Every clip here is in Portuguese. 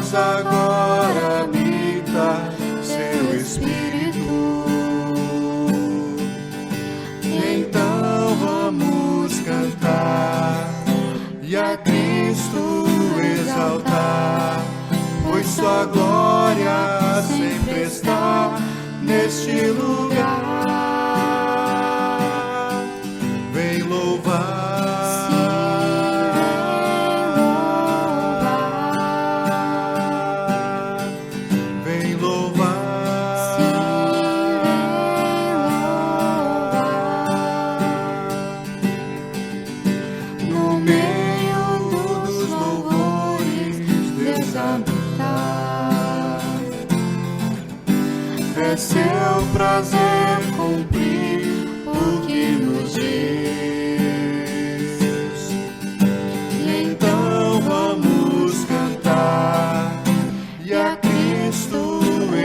nós agora habita seu Espírito. Então vamos cantar e a Cristo exaltar, pois sua glória sempre está neste lugar. Vem louvar. É seu prazer cumprir o que nos diz. E então vamos cantar e a Cristo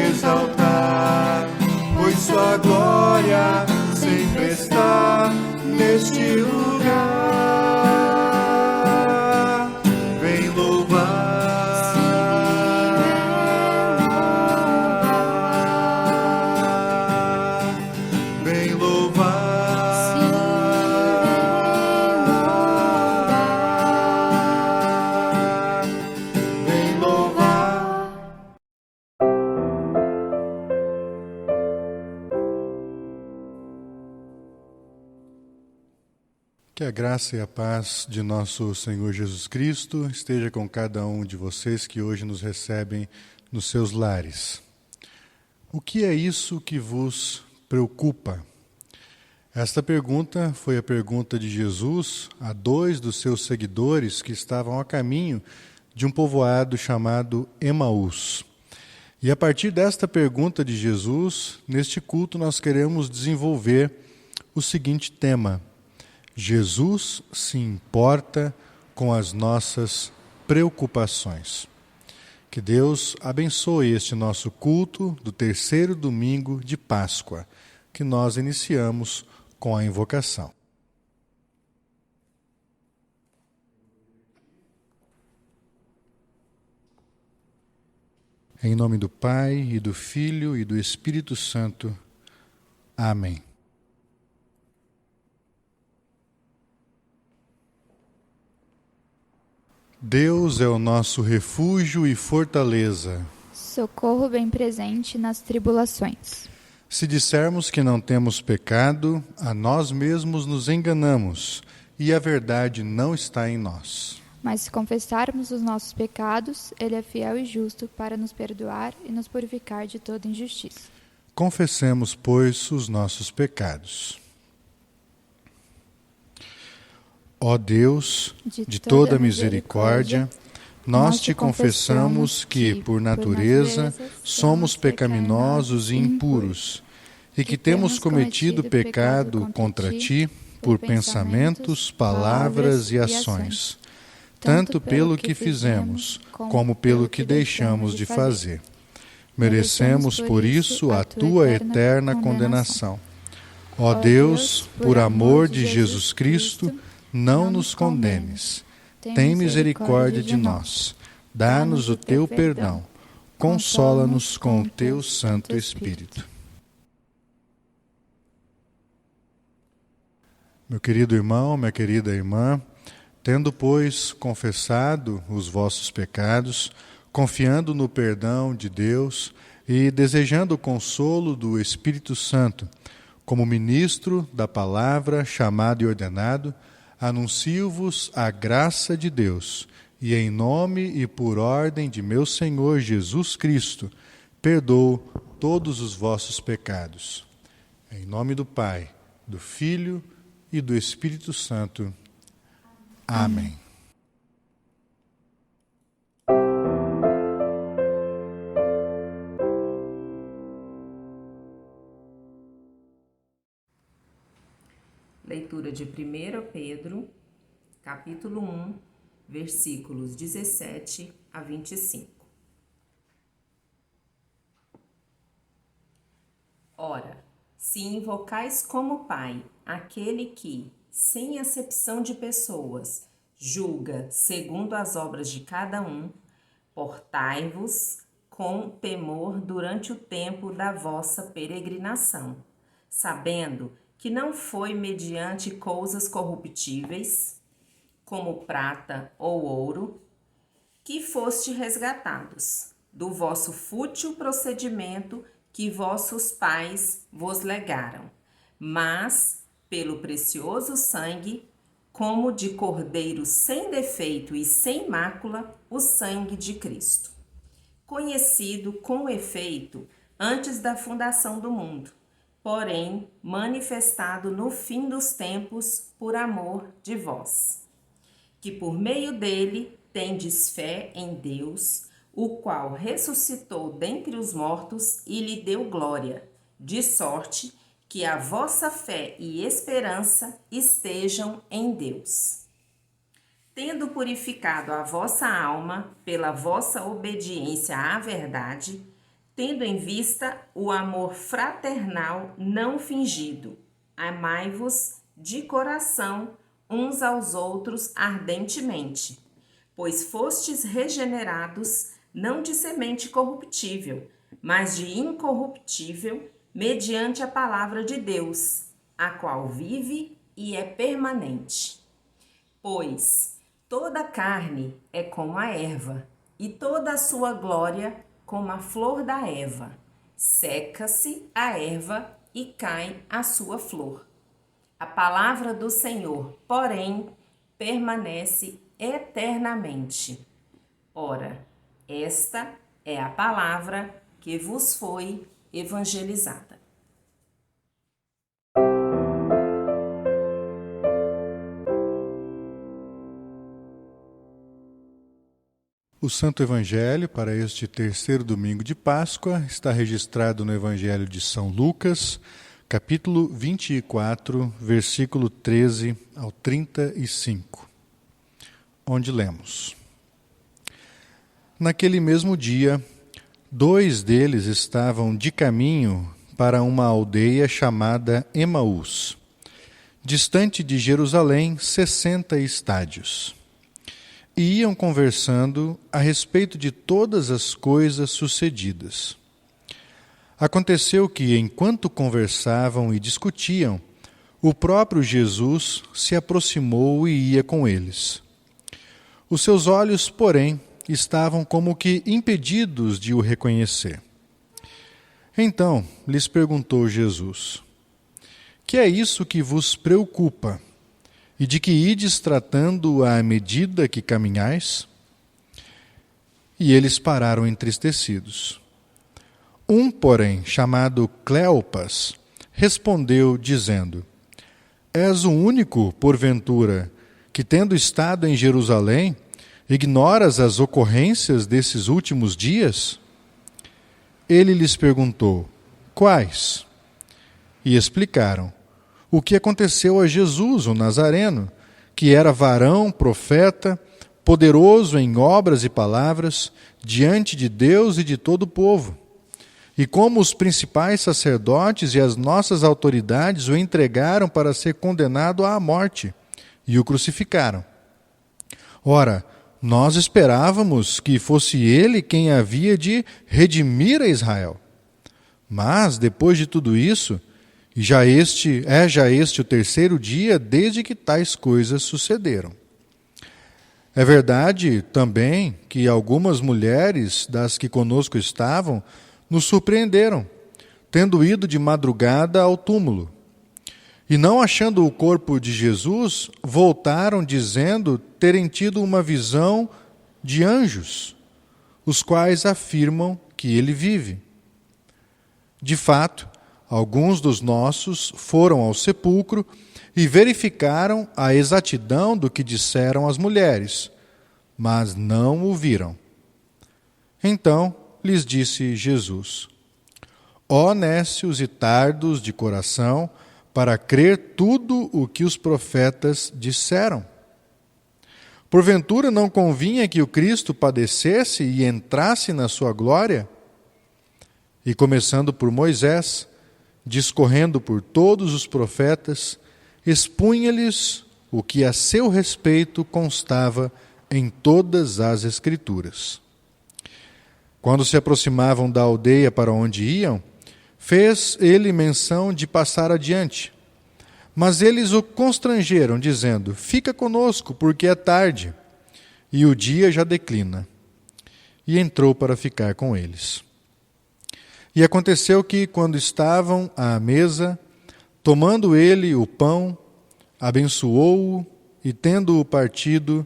exaltar, pois sua glória sempre está neste lugar. Vem louvar. Que a graça e a paz de nosso Senhor Jesus Cristo esteja com cada um de vocês que hoje nos recebem nos seus lares. O que é isso que vos preocupa? Esta pergunta foi a pergunta de Jesus a 2 dos seus seguidores que estavam a caminho de um povoado chamado Emaús. E a partir desta pergunta de Jesus, neste culto nós queremos desenvolver o seguinte tema: Jesus se importa com as nossas preocupações. Que Deus abençoe este nosso culto do terceiro domingo de Páscoa, que nós iniciamos com a invocação. Em nome do Pai, e do Filho, e do Espírito Santo. Amém. Deus é o nosso refúgio e fortaleza, socorro bem presente nas tribulações. Se dissermos que não temos pecado, a nós mesmos nos enganamos, e a verdade não está em nós. Mas se confessarmos os nossos pecados, Ele é fiel e justo para nos perdoar e nos purificar de toda injustiça. Confessemos, pois, os nossos pecados. Ó Deus, de toda misericórdia, nós te confessamos que, por natureza, somos pecaminosos e impuros, e que temos cometido pecado contra ti por pensamentos, palavras e ações, tanto pelo que fizemos, como pelo que deixamos de fazer. Merecemos, por isso, a tua eterna condenação. Ó Deus, por amor de Jesus Cristo, não nos condenes. Tem misericórdia de nós. Dá-nos o teu perdão. Consola-nos com o teu Santo Espírito. Meu querido irmão, minha querida irmã, tendo, pois, confessado os vossos pecados, confiando no perdão de Deus e desejando o consolo do Espírito Santo, como ministro da palavra, chamado e ordenado, anuncio-vos a graça de Deus, e em nome e por ordem de meu Senhor Jesus Cristo, perdoo todos os vossos pecados. Em nome do Pai, do Filho e do Espírito Santo. Amém. Leitura de 1 Pedro, capítulo 1, versículos 17 a 25. Ora, se invocais como Pai aquele que, sem acepção de pessoas, julga segundo as obras de cada um, Portai-vos com temor durante o tempo da vossa peregrinação, sabendo que não foi mediante coisas corruptíveis, como prata ou ouro, que foste resgatados do vosso fútil procedimento que vossos pais vos legaram, mas pelo precioso sangue, como de cordeiro sem defeito e sem mácula, o sangue de Cristo, conhecido com efeito antes da fundação do mundo, porém manifestado no fim dos tempos por amor de vós, que por meio dele tendes fé em Deus, o qual ressuscitou dentre os mortos e lhe deu glória, de sorte que a vossa fé e esperança estejam em Deus. Tendo purificado a vossa alma pela vossa obediência à verdade, tendo em vista o amor fraternal não fingido, amai-vos de coração uns aos outros ardentemente, pois fostes regenerados não de semente corruptível, mas de incorruptível, mediante a palavra de Deus, a qual vive e é permanente. Pois toda carne é como a erva, e toda a sua glória como a flor da erva. Seca-se a erva e cai a sua flor. A palavra do Senhor, porém, permanece eternamente. Ora, esta é a palavra que vos foi evangelizada. O Santo Evangelho para este terceiro domingo de Páscoa está registrado no Evangelho de São Lucas, capítulo 24, versículo 13 ao 35, onde lemos: Naquele mesmo dia, 2 deles estavam de caminho para uma aldeia chamada Emaús, distante de Jerusalém 60 estádios. E iam conversando a respeito de todas as coisas sucedidas. Aconteceu que, enquanto conversavam e discutiam, o próprio Jesus se aproximou e ia com eles. Os seus olhos, porém, estavam como que impedidos de o reconhecer. Então lhes perguntou Jesus: Que é isso que vos preocupa? E de que ides tratando à medida que caminhais? E eles pararam entristecidos. Um, porém, chamado Cleopas, respondeu, dizendo: És o único, porventura, que, tendo estado em Jerusalém, ignoras as ocorrências desses últimos dias? Ele lhes perguntou: Quais? E explicaram o que aconteceu a Jesus, o Nazareno, que era varão, profeta, poderoso em obras e palavras, diante de Deus e de todo o povo. E como os principais sacerdotes e as nossas autoridades o entregaram para ser condenado à morte, e o crucificaram. Ora, nós esperávamos que fosse ele quem havia de redimir a Israel. Mas, depois de tudo isso, e já este o terceiro dia desde que tais coisas sucederam. É verdade também que algumas mulheres das que conosco estavam nos surpreenderam, tendo ido de madrugada ao túmulo. E não achando o corpo de Jesus, voltaram dizendo terem tido uma visão de anjos, os quais afirmam que ele vive. De fato, alguns dos nossos foram ao sepulcro e verificaram a exatidão do que disseram as mulheres, mas não o viram. Então lhes disse Jesus: Ó nécios e tardos de coração, para crer tudo o que os profetas disseram. Porventura não convinha que o Cristo padecesse e entrasse na sua glória? E começando por Moisés, discorrendo por todos os profetas, expunha-lhes o que a seu respeito constava em todas as Escrituras. Quando se aproximavam da aldeia para onde iam, fez ele menção de passar adiante. Mas eles o constrangeram, dizendo: fica conosco, porque é tarde, e o dia já declina. E entrou para ficar com eles. E aconteceu que, quando estavam à mesa, tomando ele o pão, abençoou-o, e tendo-o partido,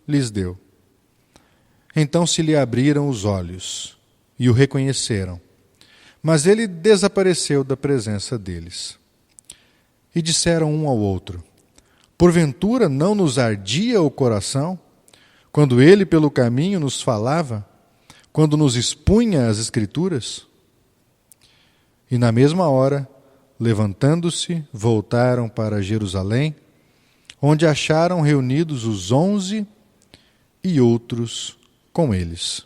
lhes deu. Então se lhe abriram os olhos, e o reconheceram. Mas ele desapareceu da presença deles. E disseram um ao outro: porventura não nos ardia o coração, quando ele pelo caminho nos falava, quando nos expunha as Escrituras? E na mesma hora, levantando-se, voltaram para Jerusalém, onde acharam reunidos os 11 e outros com eles,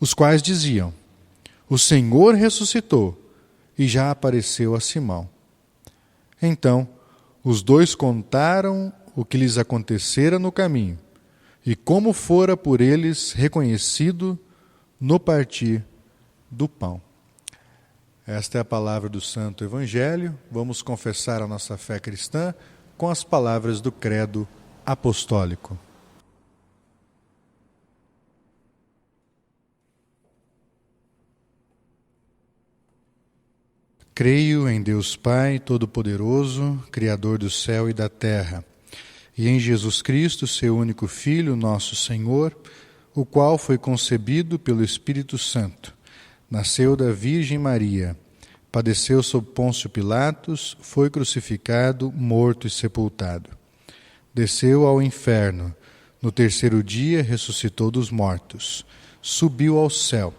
os quais diziam: o Senhor ressuscitou e já apareceu a Simão. Então, os dois contaram o que lhes acontecera no caminho e como fora por eles reconhecido no partir do pão. Esta é a palavra do Santo Evangelho. Vamos confessar a nossa fé cristã com as palavras do Credo Apostólico. Creio em Deus Pai Todo-Poderoso, Criador do céu e da terra, e em Jesus Cristo, seu único Filho, nosso Senhor, o qual foi concebido pelo Espírito Santo, nasceu da Virgem Maria, padeceu sob Pôncio Pilatos, foi crucificado, morto e sepultado. Desceu ao inferno, no terceiro dia ressuscitou dos mortos, subiu ao céu,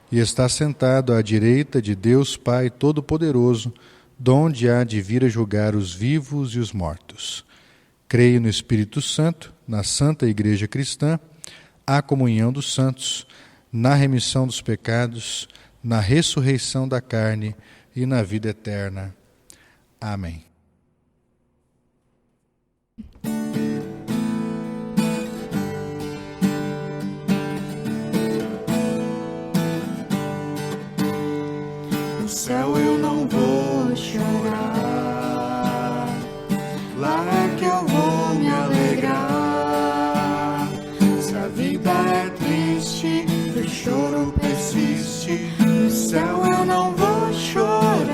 e está sentado à direita de Deus Pai Todo-Poderoso, donde há de vir a julgar os vivos e os mortos. Creio no Espírito Santo, na Santa Igreja Cristã, a comunhão dos santos, na remissão dos pecados, na ressurreição da carne e na vida eterna. Amém. No céu eu não vou chorar, lá é que eu vou me alegrar. Se a vida é triste, o choro persiste, no céu eu não vou chorar.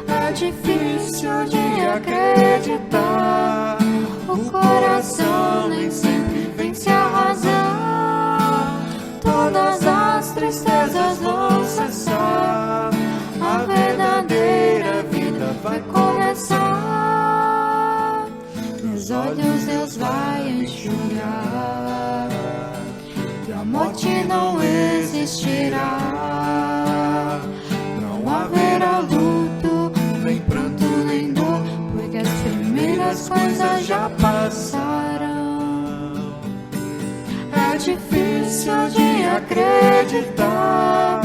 É difícil de acreditar, o coração nem sempre vence a razão. Todas as tristezas vão cessar, a verdadeira vida vai começar. Meus olhos Deus vai enxugar, e a morte não existirá. Não haverá luto, nem pranto, nem dor, porque as primeiras coisas já passaram. É difícil de acreditar,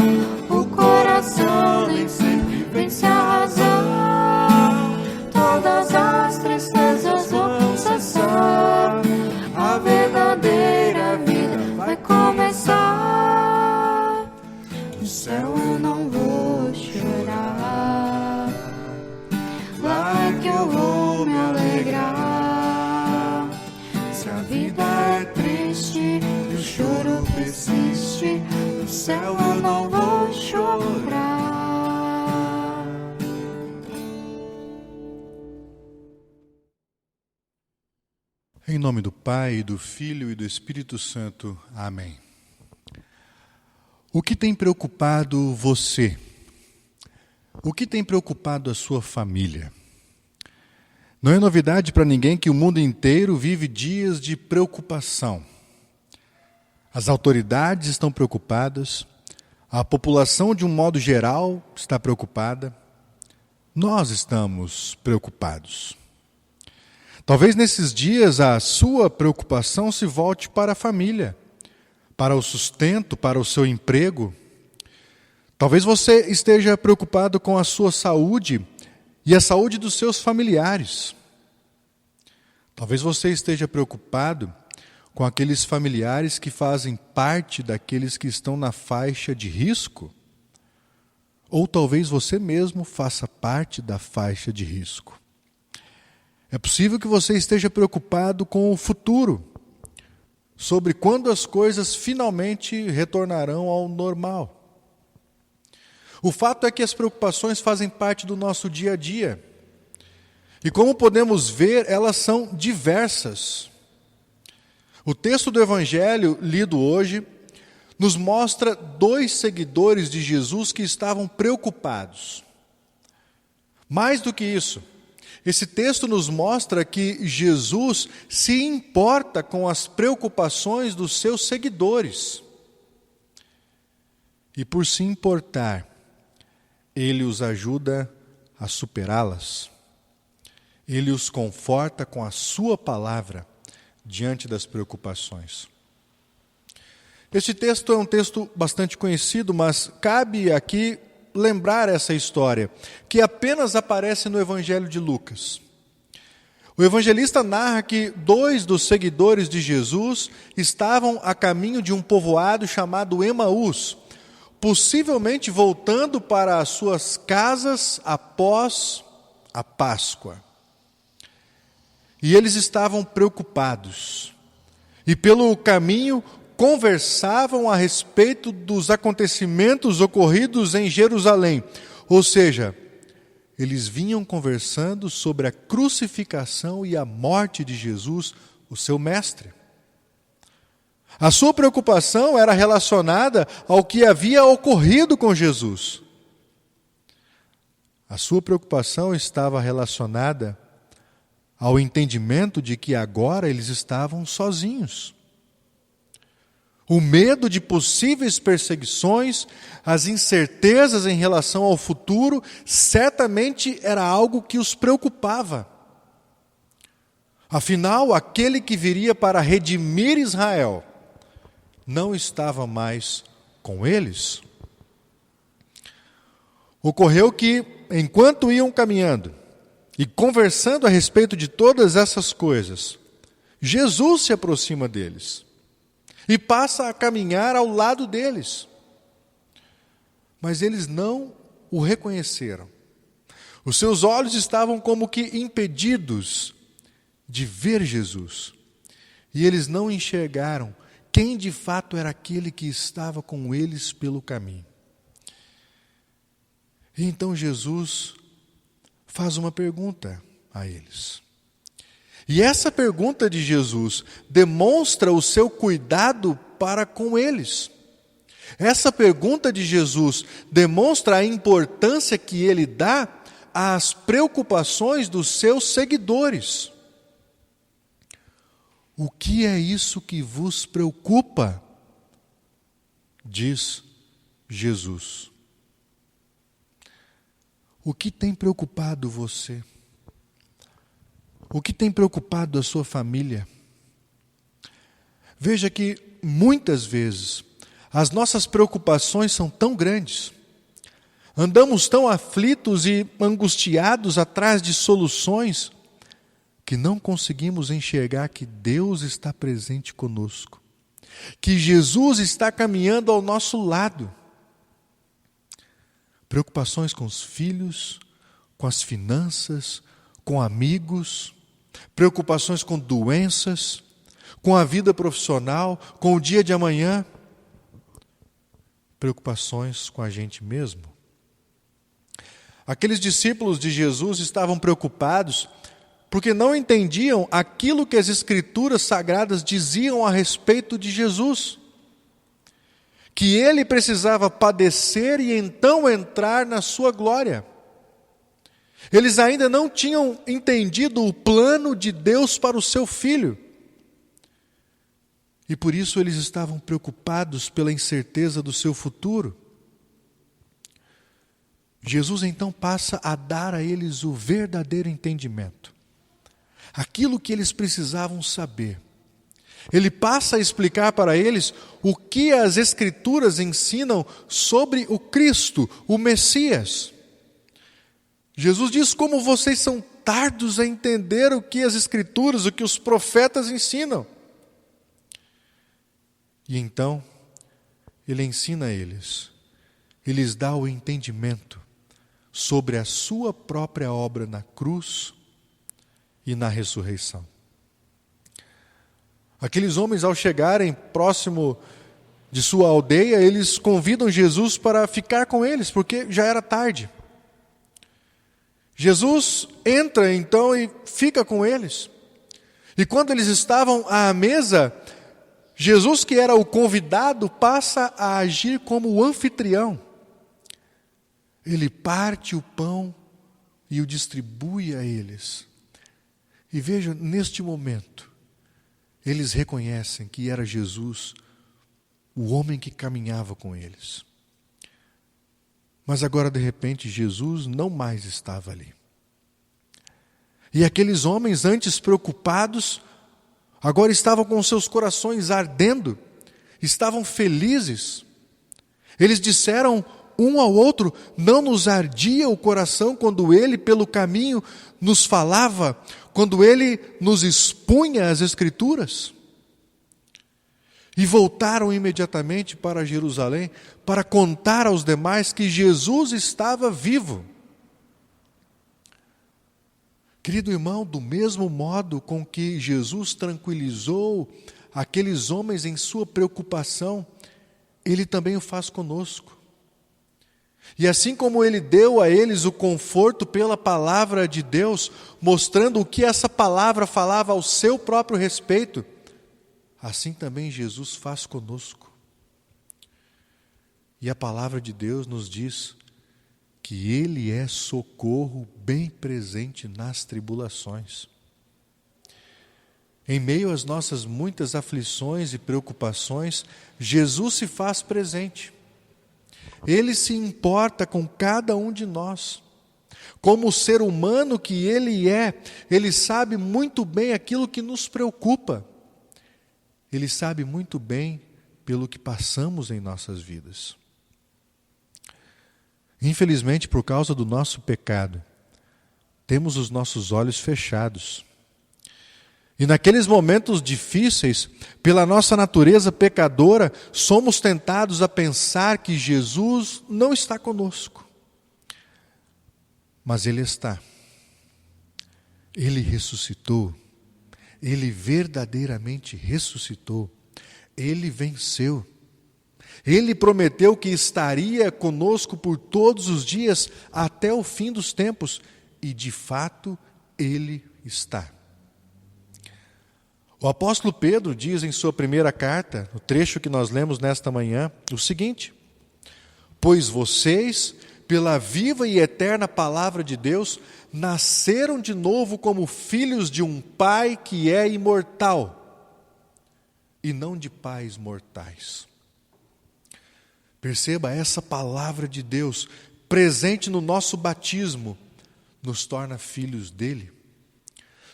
o coração nem sempre vence a razão. Todas as tristezas vão cessar, a verdadeira vida vai começar. No céu eu não vou chorar, lá é que eu vou me alegrar. Se a vida é triste, o choro persiste, no céu eu não vou chorar. Em nome do Pai, do Filho e do Espírito Santo. Amém. O que tem preocupado você? O que tem preocupado a sua família? Não é novidade para ninguém que o mundo inteiro vive dias de preocupação. As autoridades estão preocupadas, a população de um modo geral está preocupada, nós estamos preocupados. Talvez nesses dias a sua preocupação se volte para a família, para o sustento, para o seu emprego. Talvez você esteja preocupado com a sua saúde e a saúde dos seus familiares. Talvez você esteja preocupado com aqueles familiares que fazem parte daqueles que estão na faixa de risco? Ou talvez você mesmo faça parte da faixa de risco. É possível que você esteja preocupado com o futuro, sobre quando as coisas finalmente retornarão ao normal. O fato é que as preocupações fazem parte do nosso dia a dia. E como podemos ver, elas são diversas. O texto do Evangelho lido hoje nos mostra 2 seguidores de Jesus que estavam preocupados. Mais do que isso, esse texto nos mostra que Jesus se importa com as preocupações dos seus seguidores. E por se importar, Ele os ajuda a superá-las. Ele os conforta com a sua palavra diante das preocupações. Este texto é um texto bastante conhecido, mas cabe aqui lembrar essa história, que apenas aparece no Evangelho de Lucas. O evangelista narra que 2 dos seguidores de Jesus estavam a caminho de um povoado chamado Emaús, possivelmente voltando para as suas casas após a Páscoa. E eles estavam preocupados. E pelo caminho conversavam a respeito dos acontecimentos ocorridos em Jerusalém. Ou seja, eles vinham conversando sobre a crucificação e a morte de Jesus, o seu mestre. A sua preocupação era relacionada ao que havia ocorrido com Jesus. A sua preocupação estava relacionada ao entendimento de que agora eles estavam sozinhos. O medo de possíveis perseguições, as incertezas em relação ao futuro, certamente era algo que os preocupava. Afinal, aquele que viria para redimir Israel não estava mais com eles. Ocorreu que, enquanto iam caminhando e conversando a respeito de todas essas coisas, Jesus se aproxima deles e passa a caminhar ao lado deles. Mas eles não o reconheceram. Os seus olhos estavam como que impedidos de ver Jesus. E eles não enxergaram quem de fato era aquele que estava com eles pelo caminho. E então Jesus faz uma pergunta a eles. E essa pergunta de Jesus demonstra o seu cuidado para com eles. Essa pergunta de Jesus demonstra a importância que ele dá às preocupações dos seus seguidores. O que é isso que vos preocupa? Diz Jesus. O que tem preocupado você? O que tem preocupado a sua família? Veja que muitas vezes as nossas preocupações são tão grandes, andamos tão aflitos e angustiados atrás de soluções, que não conseguimos enxergar que Deus está presente conosco, que Jesus está caminhando ao nosso lado. Preocupações com os filhos, com as finanças, com amigos, preocupações com doenças, com a vida profissional, com o dia de amanhã, preocupações com a gente mesmo. Aqueles discípulos de Jesus estavam preocupados porque não entendiam aquilo que as Escrituras Sagradas diziam a respeito de Jesus. Que ele precisava padecer e então entrar na sua glória. Eles ainda não tinham entendido o plano de Deus para o seu filho. E por isso eles estavam preocupados pela incerteza do seu futuro. Jesus então passa a dar a eles o verdadeiro entendimento. Aquilo que eles precisavam saber. Ele passa a explicar para eles o que as Escrituras ensinam sobre o Cristo, o Messias. Jesus diz: como vocês são tardos a entender o que as Escrituras, o que os profetas ensinam. E então, ele ensina eles, ele lhes dá o entendimento sobre a sua própria obra na cruz e na ressurreição. Aqueles homens, ao chegarem próximo de sua aldeia, eles convidam Jesus para ficar com eles, porque já era tarde. Jesus entra então e fica com eles. E quando eles estavam à mesa, Jesus, que era o convidado, passa a agir como o anfitrião. Ele parte o pão e o distribui a eles. E veja, neste momento, eles reconhecem que era Jesus, o homem que caminhava com eles. Mas agora, de repente, Jesus não mais estava ali. E aqueles homens, antes preocupados, agora estavam com seus corações ardendo, estavam felizes. Eles disseram um ao outro: não nos ardia o coração quando ele pelo caminho nos falava, quando ele nos expunha as Escrituras? E voltaram imediatamente para Jerusalém para contar aos demais que Jesus estava vivo. Querido irmão, do mesmo modo com que Jesus tranquilizou aqueles homens em sua preocupação, Ele também o faz conosco. E assim como Ele deu a eles o conforto pela palavra de Deus, mostrando o que essa palavra falava ao seu próprio respeito, assim também Jesus faz conosco. E a palavra de Deus nos diz que Ele é socorro bem presente nas tribulações. Em meio às nossas muitas aflições e preocupações, Jesus se faz presente. Ele se importa com cada um de nós. Como o ser humano que Ele é, Ele sabe muito bem aquilo que nos preocupa. Ele sabe muito bem pelo que passamos em nossas vidas. Infelizmente, por causa do nosso pecado, temos os nossos olhos fechados. E naqueles momentos difíceis, pela nossa natureza pecadora, somos tentados a pensar que Jesus não está conosco. Mas Ele está. Ele ressuscitou. Ele verdadeiramente ressuscitou. Ele venceu. Ele prometeu que estaria conosco por todos os dias até o fim dos tempos. E de fato, Ele está. O apóstolo Pedro diz em sua primeira carta, no trecho que nós lemos nesta manhã, o seguinte: pois vocês, pela viva e eterna palavra de Deus, nasceram de novo como filhos de um Pai que é imortal, e não de pais mortais. Perceba, essa palavra de Deus, presente no nosso batismo, nos torna filhos dele.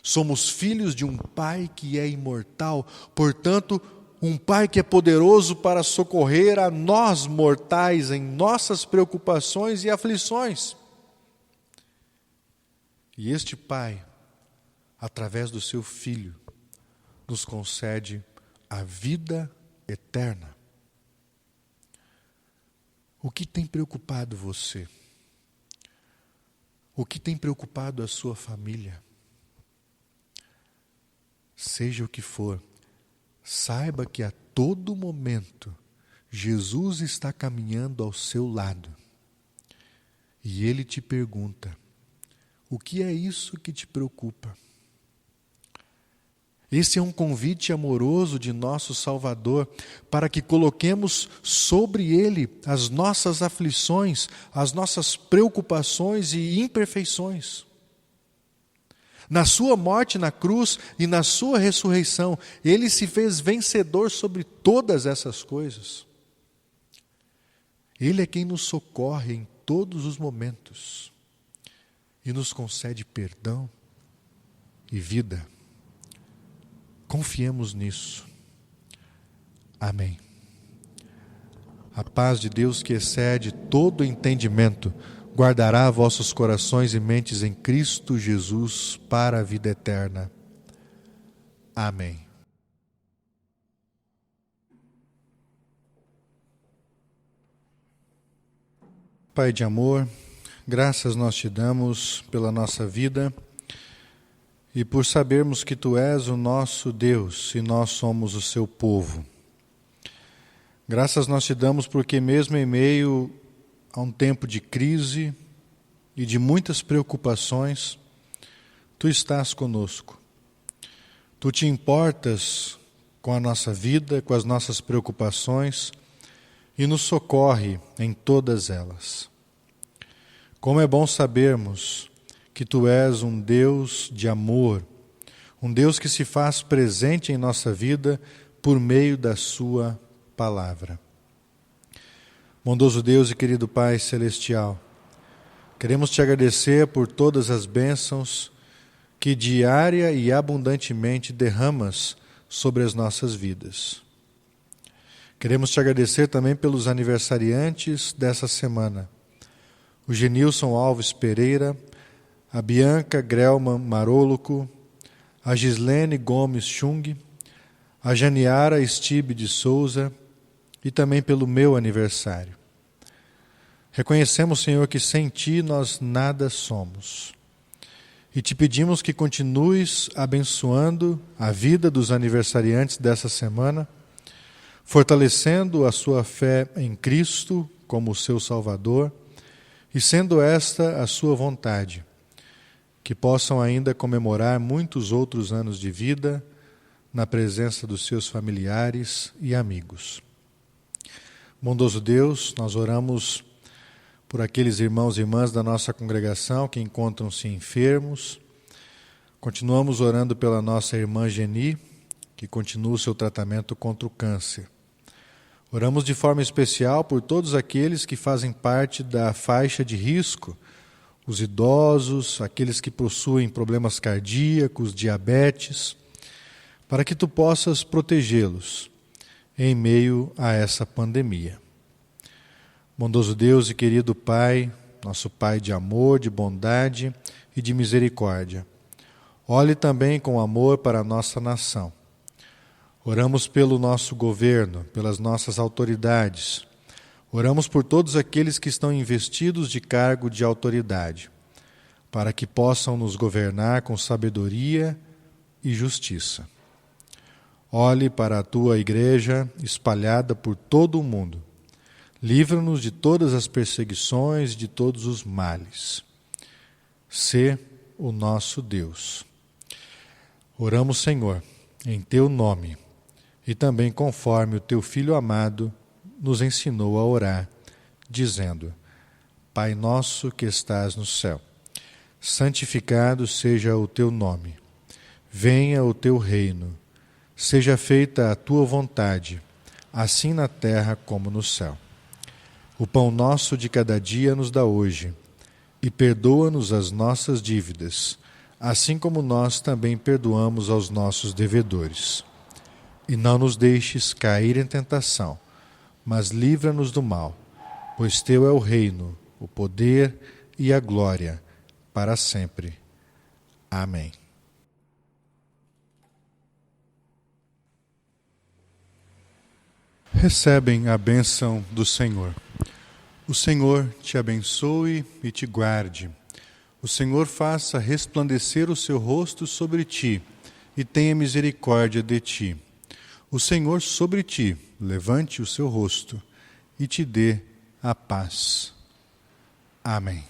Somos filhos de um Pai que é imortal, portanto, um Pai que é poderoso para socorrer a nós mortais em nossas preocupações e aflições. E este Pai, através do seu Filho, nos concede a vida eterna. O que tem preocupado você? O que tem preocupado a sua família? Seja o que for, saiba que a todo momento Jesus está caminhando ao seu lado. E Ele te pergunta: o que é isso que te preocupa? Esse é um convite amoroso de nosso Salvador para que coloquemos sobre Ele as nossas aflições, as nossas preocupações e imperfeições. Na sua morte na cruz e na sua ressurreição, Ele se fez vencedor sobre todas essas coisas. Ele é quem nos socorre em todos os momentos e nos concede perdão e vida. Confiemos nisso. Amém. A paz de Deus, que excede todo entendimento, guardará vossos corações e mentes em Cristo Jesus para a vida eterna. Amém. Pai de amor, graças nós te damos pela nossa vida e por sabermos que Tu és o nosso Deus e nós somos o Seu povo. Graças nós te damos porque mesmo em meio a um tempo de crise e de muitas preocupações, Tu estás conosco. Tu te importas com a nossa vida, com as nossas preocupações e nos socorre em todas elas. Como é bom sabermos que Tu és um Deus de amor, um Deus que se faz presente em nossa vida por meio da Sua palavra. Bondoso Deus e querido Pai Celestial, queremos Te agradecer por todas as bênçãos que diária e abundantemente derramas sobre as nossas vidas. Queremos Te agradecer também pelos aniversariantes dessa semana. O Genilson Alves Pereira, a Bianca Grelman Maroloco, a Gislene Gomes Chung, a Janiara Stibe de Souza e também pelo meu aniversário. Reconhecemos, Senhor, que sem Ti nós nada somos. E Te pedimos que continues abençoando a vida dos aniversariantes dessa semana, fortalecendo a sua fé em Cristo como seu Salvador e sendo esta a sua vontade, que possam ainda comemorar muitos outros anos de vida na presença dos seus familiares e amigos. Bondoso Deus, nós oramos por aqueles irmãos e irmãs da nossa congregação que encontram-se enfermos. Continuamos orando pela nossa irmã Geni, que continua o seu tratamento contra o câncer. Oramos de forma especial por todos aqueles que fazem parte da faixa de risco, os idosos, aqueles que possuem problemas cardíacos, diabetes, para que Tu possas protegê-los em meio a essa pandemia. Bondoso Deus e querido Pai, nosso Pai de amor, de bondade e de misericórdia, olhe também com amor para a nossa nação. Oramos pelo nosso governo, pelas nossas autoridades. Oramos por todos aqueles que estão investidos de cargo de autoridade, para que possam nos governar com sabedoria e justiça. Olhe para a Tua igreja espalhada por todo o mundo. Livra-nos de todas as perseguições, de todos os males. Sê o nosso Deus. Oramos, Senhor, em Teu nome, e também conforme o Teu Filho amado nos ensinou a orar, dizendo: Pai nosso que estás no céu, santificado seja o Teu nome. Venha o Teu reino. Seja feita a Tua vontade, assim na terra como no céu. O pão nosso de cada dia nos dá hoje, e perdoa-nos as nossas dívidas, assim como nós também perdoamos aos nossos devedores. E não nos deixes cair em tentação, mas livra-nos do mal, pois Teu é o reino, o poder e a glória, para sempre. Amém. Recebem a bênção do Senhor. O Senhor te abençoe e te guarde. O Senhor faça resplandecer o seu rosto sobre ti e tenha misericórdia de ti. O Senhor sobre ti levante o seu rosto e te dê a paz. Amém.